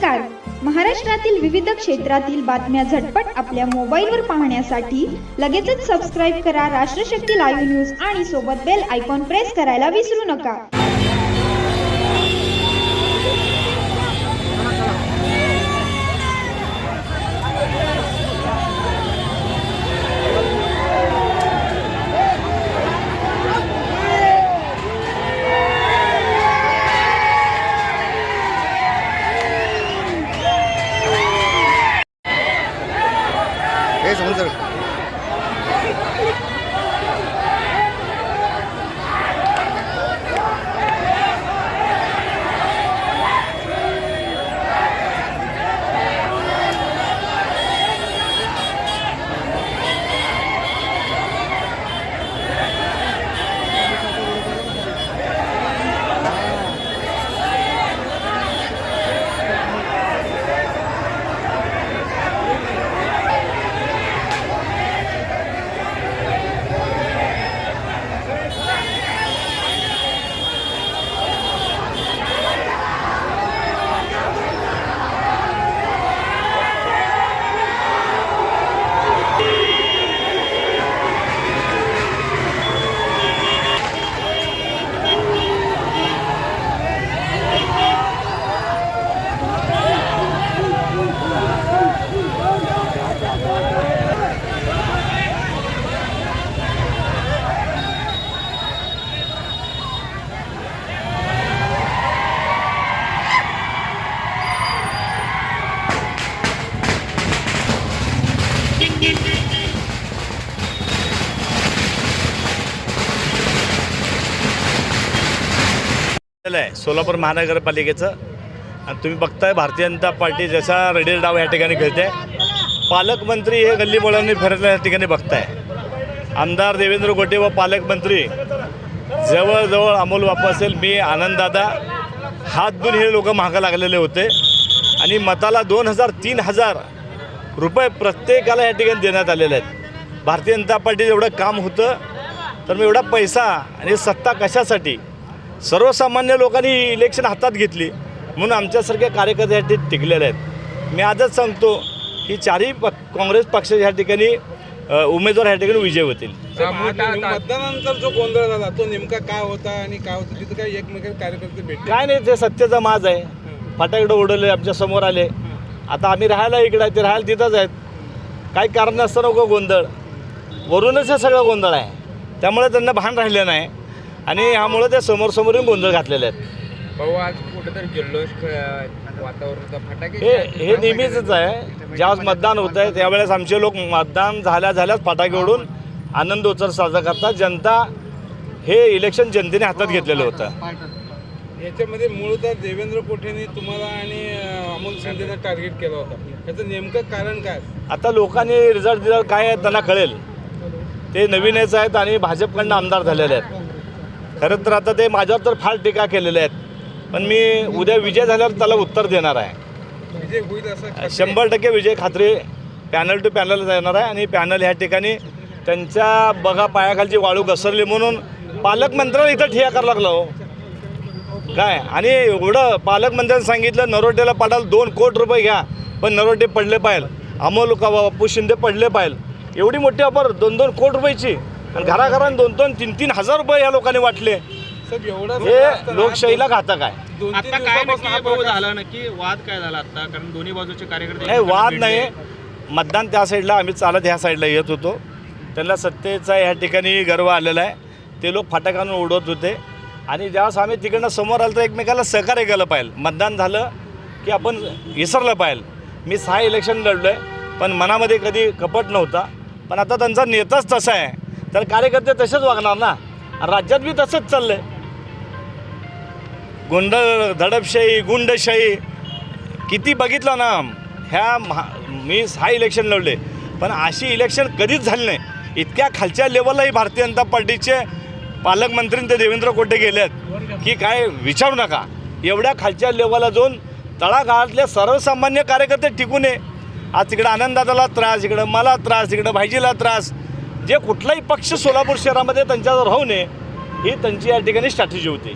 नमस्कार. महाराष्ट्रातील विविध क्षेत्रातील बातम्या झटपट आपल्या मोबाईलवर पाहण्यासाठी लगेचच सबस्क्राईब करा राष्ट्रशक्ती लाईव्ह न्यूज आणि सोबत बेल आयकॉन प्रेस करायला विसरू नका. समजलं आहे सोलापूर महानगरपालिकेचं आणि तुम्ही बघताय भारतीय जनता पार्टी जसा रेडीर डाव या ठिकाणी खेळते. पालकमंत्री हे गल्लीबोळांनी फिरत या ठिकाणी बघताय. आमदार देवेंद्र गोटे व पालकमंत्री जवळजवळ अमोल बापू असेल, मी आनंददादा, हात धुवून हे लोक मागं लागलेले होते आणि मताला 2,000-3,000 रुपये प्रत्येकाला या ठिकाणी देण्यात आलेले आहेत. भारतीय जनता पार्टीचं एवढं काम होतं तर मग एवढा पैसा आणि सत्ता कशासाठी? सर्वसामान्य लोकांनी इलेक्शन हातात घेतली म्हणून आमच्यासारख्या कार्यकर्ते या ठिकाणी टिकलेले आहेत. मी आजच सांगतो की चारही काँग्रेस पक्षाच्या या ठिकाणी उमेदवार या ठिकाणी विजय होतील. मतदानानंतर जो गोंधळ झाला तो नेमका काय होता आणि काय होतं तिथं काय एकमेकांना कार्यकर्ते भेटले? काय नाही, ते सत्तेचा माज आहे. फटाकडे उडवले, आमच्या समोर आले. आता आम्ही राहायला इकडे आहे, ते राहायला तिथंच आहेत. काही कारण नसतं नको गोंधळ, वरूनच हे सगळं गोंधळ आहे. त्यामुळे त्यांना भान राहिलं नाही आणि ह्यामुळे ते समोर गोंधळ घातलेले आहेत. भाऊ, आज कुठेतरी जल्लोष वातावरण फटाके हे नेहमीच आहे. ज्यावेळेस मतदान होत आहे त्यावेळेस आमचे लोक मतदान झाल्याच फटाके उडून आनंद उत्सव साजरा करतात. जनता हे इलेक्शन जनतेने हातात घेतलेलं होतं. याच्यामध्ये मूळतः देवेंद्र कोठेंनी तुम्हाला आणि अमोल शिंदेने टार्गेट केलं होतं. याचं नेमकं कारण काय? आता लोकांनी रिझल्ट दिला काय आहे त्यांना कळेल. ते नवीनच आहेत आणि भाजपकडनं आमदार झालेले आहेत. खरं तर आता ते माझ्यावर तर फार टीका केलेले आहेत, पण मी उद्या विजय झाल्यावर त्याला उत्तर देणार आहे. विजय होईल असं 100% विजय खात्री पॅनल टू पॅनल जाणार आहे. आणि पॅनल ह्या ठिकाणी त्यांच्या बघा पायाखालची वाळू घसरली म्हणून पालकमंत्र्याला इथं ठिया करायला लागला हो काय. आणि एवढं पालकमंत्र्यांनी सांगितलं नरोटेला पाडाल 2 कोटी रुपये घ्या, पण नरोटे पडले पाहिजे, अमोल बापू शिंदे पडले पाहिजे. एवढी मोठी ऑफर 2-2 कोटी रुपयाची आणि घराघरांनी 2-3 हजार रुपये या लोकांनी वाटले. हे लोकशाहीला घातक आहे. आता काय नक्की भाऊ झाला, नक्की वाद काय झाला आता? कारण दोन्ही बाजूचे कार्यकर्ते नाही, वाद नाही. मतदान त्या साईडला, आम्ही चालत ह्या साईडला येत होतो. त्यांना सत्तेचा ह्या ठिकाणी गर्व आलेला आहे. ते लोक फटाक्यानं उडवत होते आणि ज्यावेळेस आम्ही तिकडनं समोर आलं तर एकमेकाला सहकार्य केलं पाहिजे. मतदान झालं की आपण विसरलं पाहिजे. मी 6 इलेक्शन लढलो आहे पण मनामध्ये कधी कपट नव्हता. पण आता त्यांचा नेताच तसा आहे तर कार्यकर्ते तसेच वागणार ना. राज्यात बी तसंच चाललं आहे. गोंधळ, दडपशाही, गुंडशाही किती बघितलं ना. मी 6 इलेक्शन लढले पण अशी इलेक्शन कधीच झाली नाही. इतक्या खालच्या लेवललाही भारतीय जनता पार्टीचे पालकमंत्री ते देवेंद्र कोटे गेले आहेत की काय विचारू नका. एवढ्या खालच्या लेवलला जाऊन तळागाळातले सर्वसामान्य कार्यकर्ते टिकून आहे. आज तिकडं आनंददादाला त्रास, इकडं मला त्रास, इकडं भाईजीला त्रास. जे कुठलाही पक्ष सोलापूर शहरामध्ये त्यांच्यावर राहू नये ही त्यांची या ठिकाणी स्ट्रॅटेजी होती.